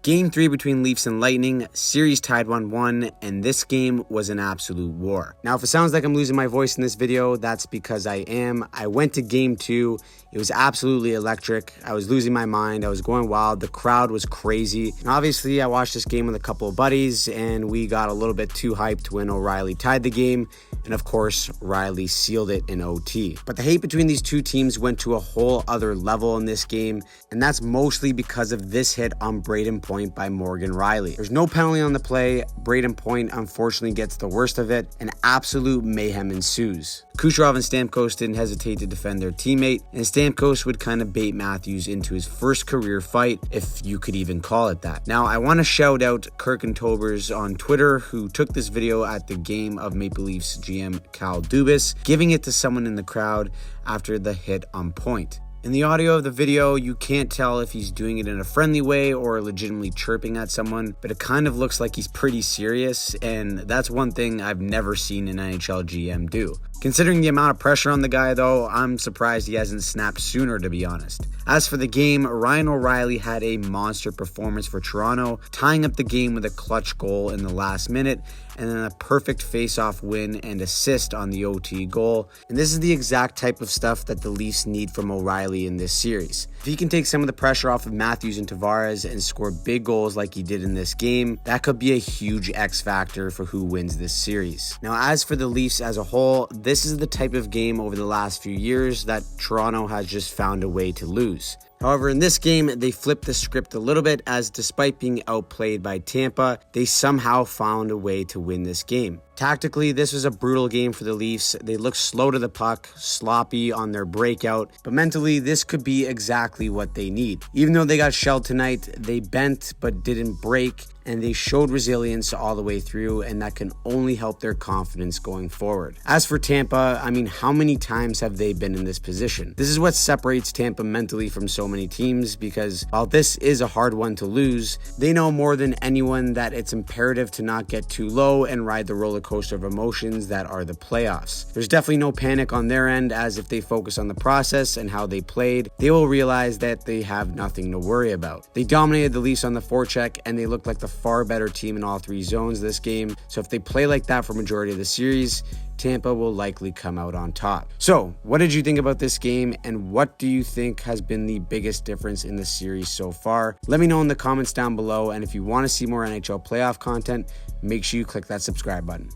Game 3 between Leafs and Lightning, series tied 1-1, and this game was an absolute war. Now, if it sounds like I'm losing my voice in this video, that's because I am. I went to Game 2. It was absolutely electric. I was losing my mind. I was going wild. The crowd was crazy. And obviously, I watched this game with a couple of buddies, and we got a little bit too hyped when O'Reilly tied the game. And of course, Riley sealed it in OT. But the hate between these two teams went to a whole other level in this game, and that's mostly because of this hit on Braden Point by Morgan Riley. There's no penalty on the play. Braden Point unfortunately gets the worst of it, and absolute mayhem ensues. Kucherov and Stamkos didn't hesitate to defend their teammate, and Stamkos would kind of bait Matthews into his first career fight, if you could even call it that. Now, I want to shout out Kirk and Tobers on Twitter, who took this video at the game of Maple Leafs GM Kyle Dubas, giving it to someone in the crowd after the hit on Point. In the audio of the video, you can't tell if he's doing it in a friendly way or legitimately chirping at someone, but it kind of looks like he's pretty serious, and that's one thing I've never seen an NHL GM do. Considering the amount of pressure on the guy, though, I'm surprised he hasn't snapped sooner, to be honest. As for the game, Ryan O'Reilly had a monster performance for Toronto, tying up the game with a clutch goal in the last minute, and then a perfect face-off win and assist on the OT goal. And this is the exact type of stuff that the Leafs need from O'Reilly in this series. If he can take some of the pressure off of Matthews and Tavares and score big goals like he did in this game, that could be a huge X factor for who wins this series. Now, as for the Leafs as a whole, this is the type of game over the last few years that Toronto has just found a way to lose. However, in this game, they flipped the script a little bit, as despite being outplayed by Tampa, they somehow found a way to win this game. Tactically, this was a brutal game for the Leafs. They looked slow to the puck, sloppy on their breakout, but mentally, this could be exactly what they need. Even though they got shelled tonight, they bent but didn't break, and they showed resilience all the way through, and that can only help their confidence going forward. As for Tampa, I mean, how many times have they been in this position? This is what separates Tampa mentally from so many teams, because while this is a hard one to lose, they know more than anyone that it's imperative to not get too low and ride the roller coaster of emotions that are the playoffs. There's definitely no panic on their end, as if they focus on the process and how they played, they will realize that they have nothing to worry about. They dominated the Leafs on the forecheck, and they looked like the far better team in all three zones this game. So if they play like that for majority of the series, Tampa will likely come out on top. So, what did you think about this game, and what do you think has been the biggest difference in the series so far? Let me know in the comments down below, and if you want to see more NHL playoff content, make sure you click that subscribe button.